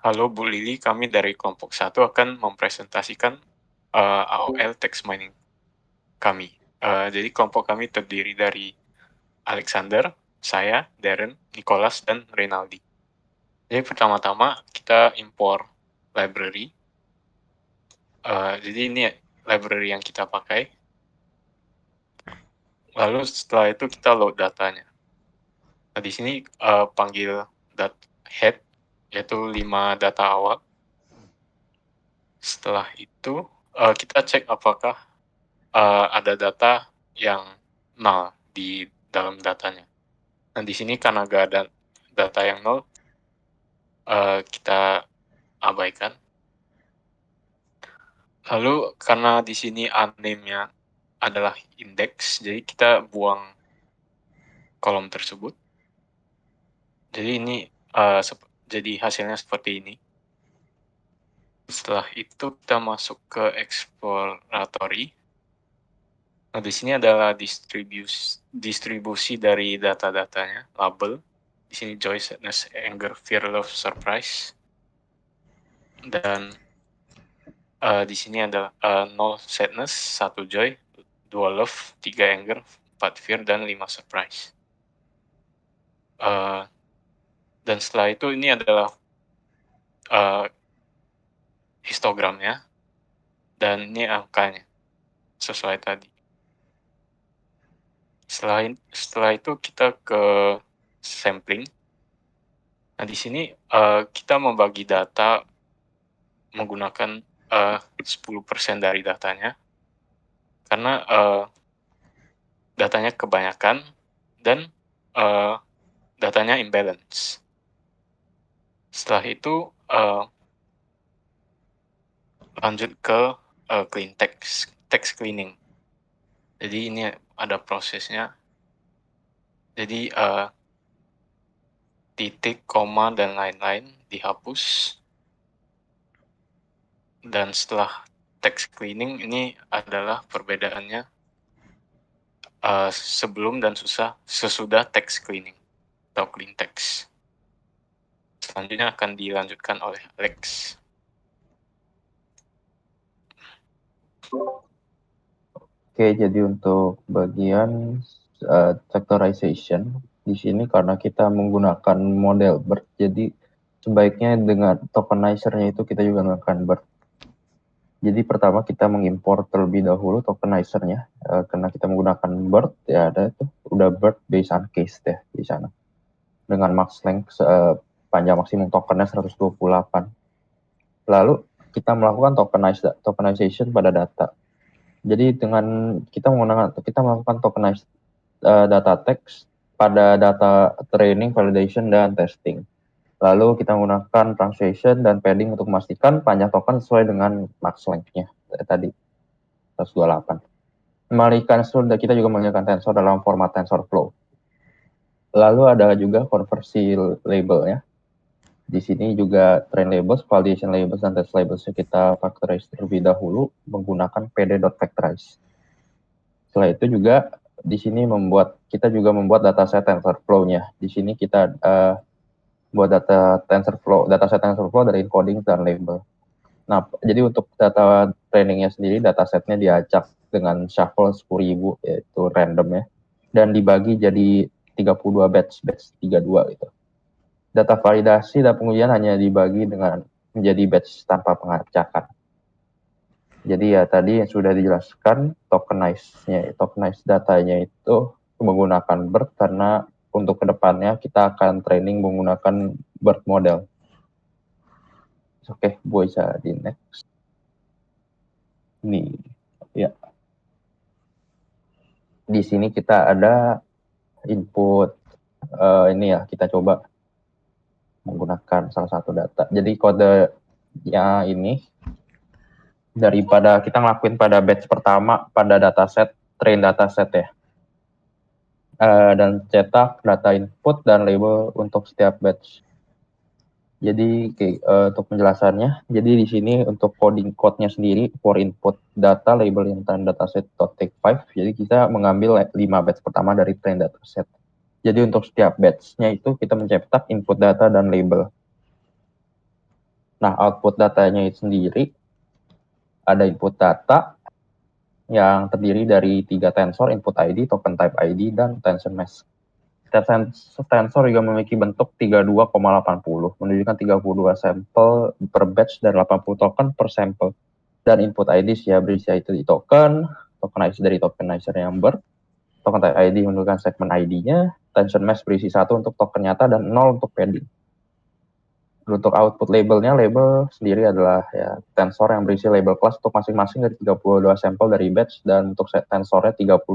Halo Bu Lili, kami dari kelompok 1 akan mempresentasikan AOL text mining kami. Jadi kelompok kami terdiri dari Alexander, saya, Darren, Nicholas, dan Renaldi. Jadi pertama-tama kita import library. Jadi ini library yang kita pakai. Lalu setelah itu kita load datanya. Nah, di sini panggil head, yaitu 5 data awal. Setelah itu kita cek apakah ada data yang null di dalam datanya. Nah, di sini karena nggak ada data yang null, kita abaikan. Lalu karena di sini unnamed-nya adalah index, jadi kita buang kolom tersebut. Jadi ini jadi hasilnya seperti ini. Setelah itu kita masuk ke exploratory. Nah, di sini adalah distribusi dari data-datanya, label. Di sini joy, sadness, anger, fear, love, surprise. Dan di sini ada 0 sadness, 1 joy, 2 love, 3 anger, 4 fear, dan 5 surprise. Dan setelah itu ini adalah histogramnya, dan ini angkanya, sesuai tadi. Setelah itu kita ke sampling. Nah, di sini kita membagi data menggunakan 10% dari datanya, karena datanya kebanyakan dan datanya imbalance. Setelah itu lanjut ke clean text cleaning. Jadi ini ada prosesnya. Jadi titik, koma, dan lain-lain dihapus. Dan setelah text cleaning ini adalah perbedaannya sebelum dan sesudah text cleaning atau clean text. Selanjutnya akan dilanjutkan oleh Alex. Oke, jadi untuk bagian factorization di sini karena kita menggunakan model BERT, jadi sebaiknya dengan tokenizer-nya itu kita juga menggunakan BERT. Jadi pertama kita mengimpor terlebih dahulu tokenizer-nya, karena kita menggunakan BERT, ya ada itu udah BERT based on case deh di sana. Dengan max length panjang maksimum tokennya 128. Lalu kita melakukan tokenization pada data. Jadi dengan kita melakukan tokenized data text pada data training, validation, dan testing. Lalu kita menggunakan translation dan padding untuk memastikan panjang token sesuai dengan max length-nya tadi 128. Memiliki kita juga menggunakan tensor dalam format TensorFlow. Lalu ada juga konversi label ya. Di sini juga train labels, validation labels, dan test labels kita factorize terlebih dahulu menggunakan pd.factorize. Setelah itu juga di sini kita juga membuat dataset TensorFlow-nya. Di sini kita buat dataset TensorFlow dari encoding dan label. Nah, jadi untuk data trainingnya sendiri, datasetnya diacak dengan shuffle 10.000, yaitu random ya, dan dibagi jadi 32 batch 32 gitu. Data validasi dan pengujian hanya dibagi menjadi batch tanpa pengacakan. Jadi ya tadi yang sudah dijelaskan, tokenize datanya itu menggunakan BERT karena untuk kedepannya kita akan training menggunakan BERT model. Oke, bisa di next. Ini ya. Di sini kita ada input ini ya, kita coba menggunakan salah satu data. Jadi kodenya ini daripada kita ngelakuin pada batch pertama pada dataset, train dataset ya. Dan cetak data input dan label untuk setiap batch. Jadi untuk penjelasannya, jadi di sini untuk coding code-nya sendiri for input data label in train dataset take 5. Jadi kita mengambil 5 batch pertama dari train dataset. Jadi untuk setiap batch-nya itu kita mencetak input data dan label. Nah, output datanya itu sendiri ada input data yang terdiri dari 3 tensor, input ID, token type ID, dan tension mask. Setiap tensor juga memiliki bentuk 32,80, menunjukkan 32 sampel per batch dan 80 token per sampel. Dan input ID ya berisi ID token ID dari tokenizer yang token type ID menunjukkan segmen ID-nya, tension mask berisi 1 untuk token nyata dan 0 untuk padding. Untuk output labelnya, label sendiri adalah ya tensor yang berisi label kelas untuk masing-masing dari 32 sampel dari batch, dan untuk tensornya 32,0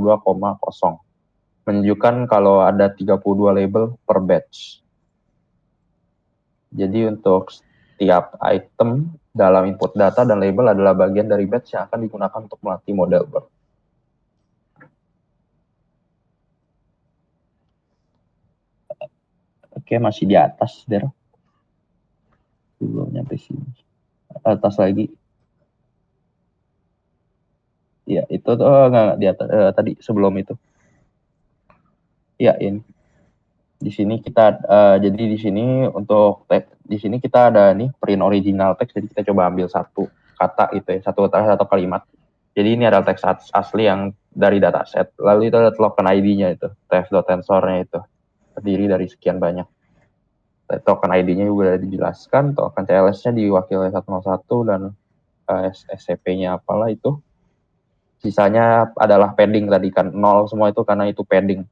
menunjukkan kalau ada 32 label per batch. Jadi untuk setiap item dalam input data dan label adalah bagian dari batch yang akan digunakan untuk melatih model BERT. Oke, masih di atas, Der. Belum nyampe sini. Atas lagi. Ya, itu enggak di atas, tadi sebelum itu. Ya, ini. Di sini kita jadi di sini untuk di sini kita ada nih print original text, jadi kita coba ambil satu kata itu ya, satu kalimat. Jadi ini adalah teks asli yang dari dataset. Lalu itu ada token ID-nya itu, tf.tensornya itu terdiri dari sekian banyak. Token ID-nya juga sudah dijelaskan, token CLS-nya diwakili 101 dan SCP-nya apalah itu. Sisanya adalah padding tadi kan, 0 semua itu karena itu padding.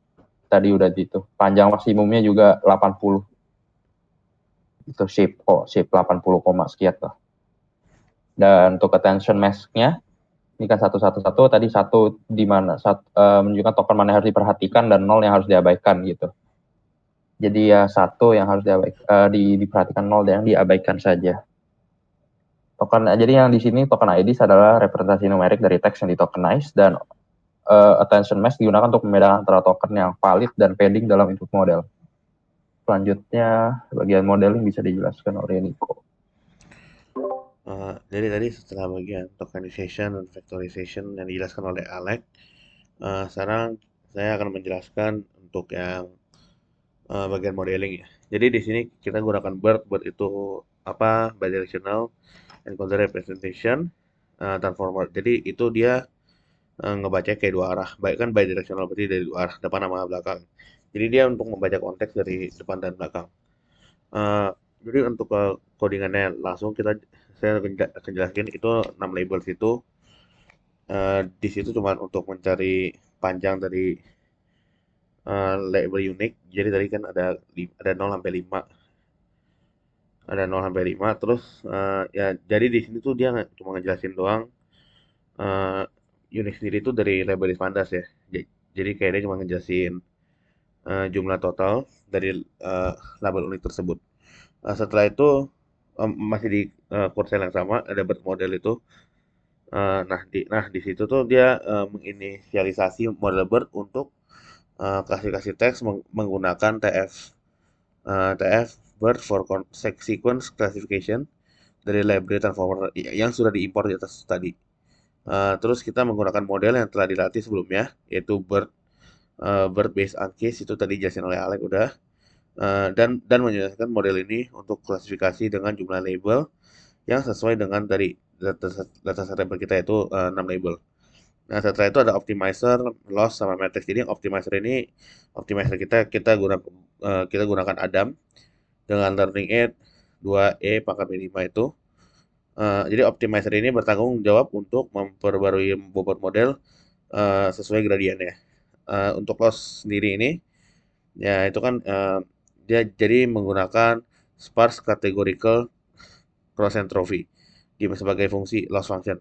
Tadi udah gitu. Panjang maksimumnya juga 80. Itu shape 80, sekian tuh. Dan untuk attention mask-nya ini kan 111 tadi satu di mana menunjukkan token mana yang harus diperhatikan dan 0 yang harus diabaikan gitu. Jadi ya 1 yang harus diperhatikan, 0 yang diabaikan saja. Token, jadi yang di sini token IDs adalah representasi numerik dari teks yang ditokenize, dan attention mask digunakan untuk membedakan antara token yang valid dan padding dalam input model. Selanjutnya bagian modeling bisa dijelaskan oleh Nico. Jadi tadi setelah bagian tokenization dan factorization yang dijelaskan oleh Alex, sekarang saya akan menjelaskan untuk yang bagian modeling ya. Jadi di sini kita gunakan BERT. BERT itu apa? Bidirectional encoder representation transformer. Jadi itu dia ngebaca kayak dua arah. Baik kan bidirectional berarti dari dua arah, depan sama belakang. Jadi dia untuk membaca konteks dari depan dan belakang. Eh, jadi untuk codingannya langsung saya akan jelasin itu 6 labels itu. Di situ cuma untuk mencari panjang dari label unik. Jadi tadi kan ada 0 sampai 5. Ada 0 sampai 5 terus ya jadi di sini tuh dia cuma ngejelasin doang eh unik sendiri itu dari label pandas ya. Jadi kayak dia cuma ngejelasin jumlah total dari label unik tersebut. Setelah itu masih di kursel yang sama ada bird model itu. Nah di situ tuh dia menginisialisasi model bird untuk klasifikasi teks menggunakan TF bird for sequence classification dari library transformer yang sudah diimpor di atas tadi. Terus kita menggunakan model yang telah dilatih sebelumnya, yaitu bird based on case, itu tadi jelasin oleh Alex udah. Dan menjelaskan model ini untuk klasifikasi dengan jumlah label yang sesuai dengan tadi data label kita, itu 6 label. Nah, setelah itu ada optimizer, loss, sama matrix. Jadi optimizer kita gunakan Adam dengan learning age 2E pangkat 5 itu. Jadi optimizer ini bertanggung jawab untuk memperbarui bobot model sesuai gradiennya. Untuk loss sendiri ini, ya itu kan dia jadi menggunakan sparse categorical cross entropy sebagai fungsi loss function.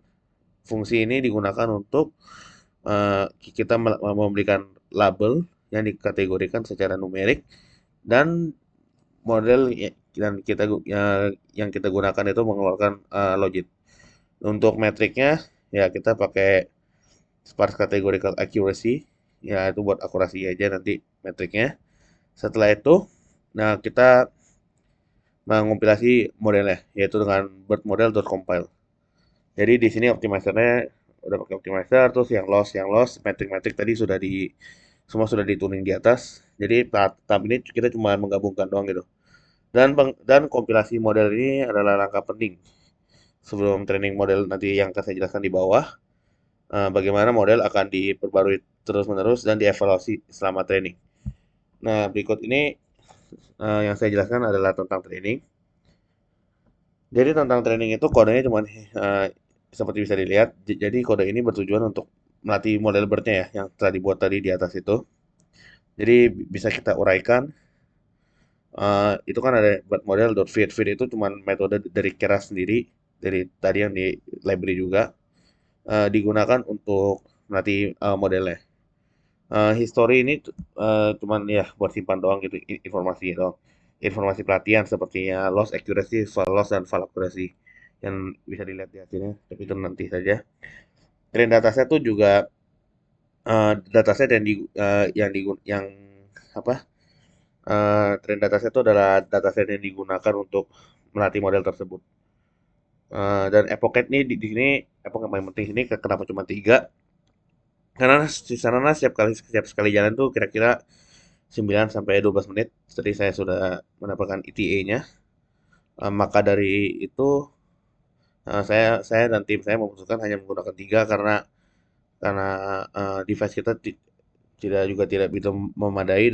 Fungsi ini digunakan untuk kita memberikan label yang dikategorikan secara numerik, dan model yang kita gunakan itu mengeluarkan logit. Untuk metriknya ya kita pakai sparse categorical accuracy, ya itu buat akurasi aja nanti metriknya. Setelah itu, nah kita mengompilasi modelnya yaitu dengan birdmodel.compile. Jadi di sini optimizernya udah pakai optimizer, terus yang loss, metrik-metrik tadi semua sudah dituning di atas. Jadi tahap ini kita cuma menggabungkan doang gitu. Dan kompilasi model ini adalah langkah penting sebelum training model nanti yang akan saya jelaskan di bawah. Bagaimana model akan diperbarui terus-menerus dan dievaluasi selama training. Nah, berikut ini yang saya jelaskan adalah tentang training. Jadi tentang training itu kodenya cuma seperti bisa dilihat. Jadi kode ini bertujuan untuk melatih model BERT-nya ya, yang telah dibuat tadi di atas itu. Jadi bisa kita uraikan. Itu kan ada buat model.fit. Fit itu cuma metode dari Keras sendiri, dari tadi yang di library juga, digunakan untuk melatih modelnya. History ini cuman ya buat simpan doang gitu informasi doang. Informasi pelatihan sepertinya loss accuracy, fall loss, dan fall accuracy yang bisa dilihat di hasilnya, tapi itu nanti saja. Train dataset tuh juga dataset yang apa? Train dataset itu adalah dataset yang digunakan untuk melatih model tersebut. Dan epoch nih di sini epoch yang paling penting sini kenapa cuma 3? Karena setiap sekali jalan tuh kira-kira 9 sampai 12 menit. Tadi saya sudah mendapatkan ETA-nya. Maka dari itu saya dan tim saya memutuskan hanya menggunakan 3 karena device kita tidak bisa memadai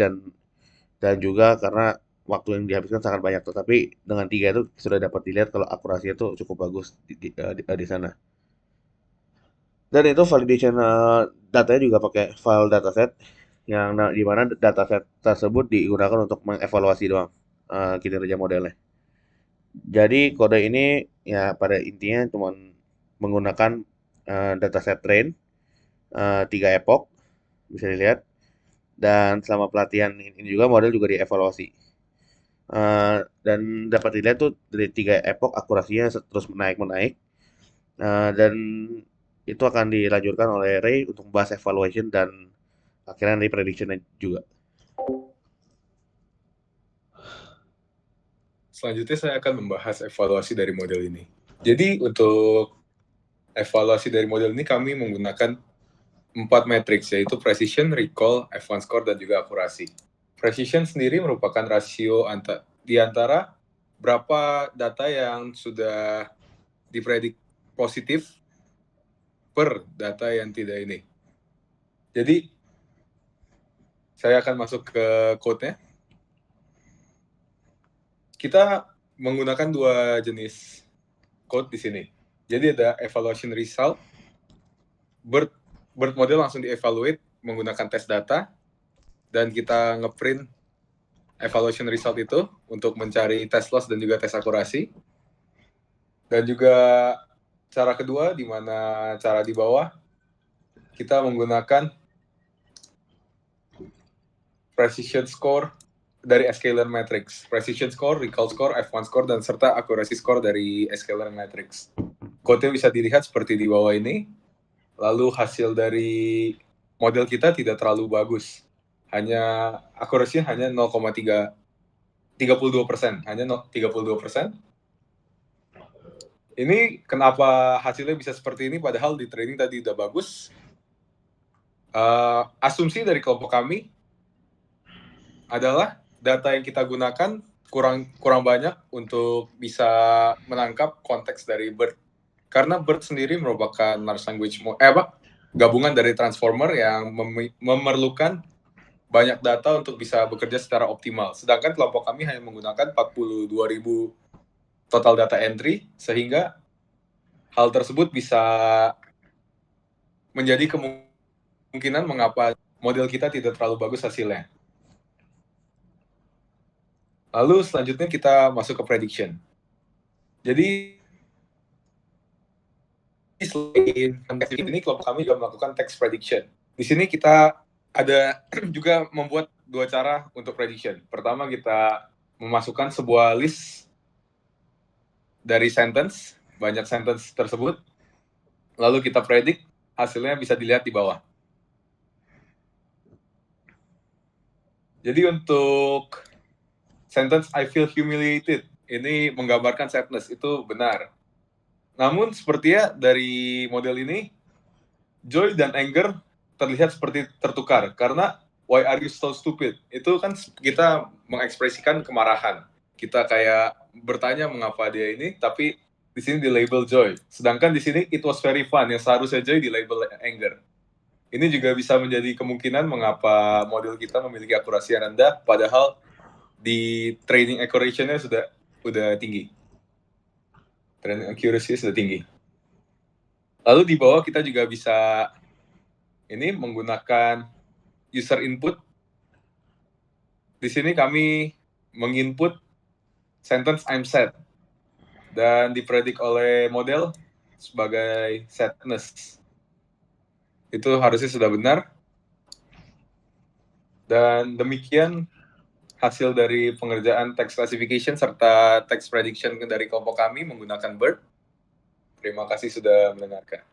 dan juga karena waktu yang dihabiskan sangat banyak. Tetapi dengan 3 itu sudah dapat dilihat kalau akurasinya itu cukup bagus di sana. Dan itu validation datanya juga pakai file dataset yang di mana dataset tersebut digunakan untuk mengevaluasi doang kinerja modelnya. Jadi kode ini ya pada intinya cuma menggunakan dataset train 3 epoch bisa dilihat, dan selama pelatihan ini juga model juga dievaluasi. Dan dapat dilihat tuh dari 3 epoch akurasinya terus menaik, dan itu akan dilanjutkan oleh Ray untuk membahas evaluation dan akhirnya nanti prediction juga. Selanjutnya saya akan membahas evaluasi dari model ini. Jadi untuk evaluasi dari model ini kami menggunakan 4 matriks, yaitu precision, recall, F1 score, dan juga akurasi. Precision sendiri merupakan rasio di antara berapa data yang sudah dipredik positif per data yang tidak ini. Jadi saya akan masuk ke code-nya. Kita menggunakan 2 jenis code di sini. Jadi ada evaluation result, BERT model langsung di-evaluate menggunakan test data, dan kita ngeprint evaluation result itu untuk mencari test loss dan juga test akurasi. Dan juga cara kedua, di mana cara di bawah, kita menggunakan precision score dari scalar matrix. Precision score, recall score, F1 score, dan serta accuracy score dari scalar matrix. Code-nya bisa dilihat seperti di bawah ini. Lalu hasil dari model kita tidak terlalu bagus. Akurasinya hanya 32%. Hanya 32%. Ini kenapa hasilnya bisa seperti ini padahal di training tadi udah bagus? Asumsi dari kelompok kami adalah data yang kita gunakan kurang banyak untuk bisa menangkap konteks dari BERT. Karena BERT sendiri merupakan large language gabungan dari transformer yang memerlukan banyak data untuk bisa bekerja secara optimal. Sedangkan kelompok kami hanya menggunakan 42.000 total data entry, sehingga hal tersebut bisa menjadi kemungkinan mengapa model kita tidak terlalu bagus hasilnya. Lalu selanjutnya kita masuk ke prediction. Jadi selain ini kelompok kami juga melakukan text prediction. Di sini kita ada juga membuat 2 cara untuk prediction. Pertama, kita memasukkan sebuah list dari sentence, banyak sentence tersebut, lalu kita predict, hasilnya bisa dilihat di bawah. Jadi untuk sentence I feel humiliated, ini menggambarkan sadness, itu benar. Namun sepertinya dari model ini, joy dan anger terlihat seperti tertukar, karena why are you so stupid? Itu kan kita mengekspresikan kemarahan. kita kayak bertanya mengapa dia ini, tapi di sini di label joy. Sedangkan di sini it was very fun, yang seharusnya joy di label anger. Ini juga bisa menjadi kemungkinan mengapa model kita memiliki akurasi yang rendah, padahal di training accuracy-nya sudah tinggi. Training accuracy sudah tinggi. Lalu di bawah kita juga bisa ini menggunakan user input. Di sini kami menginput sentence I'm sad dan dipredik oleh model sebagai sadness. Itu harusnya sudah benar. Dan demikian hasil dari pengerjaan text classification serta text prediction dari kelompok kami menggunakan BERT. Terima kasih sudah mendengarkan.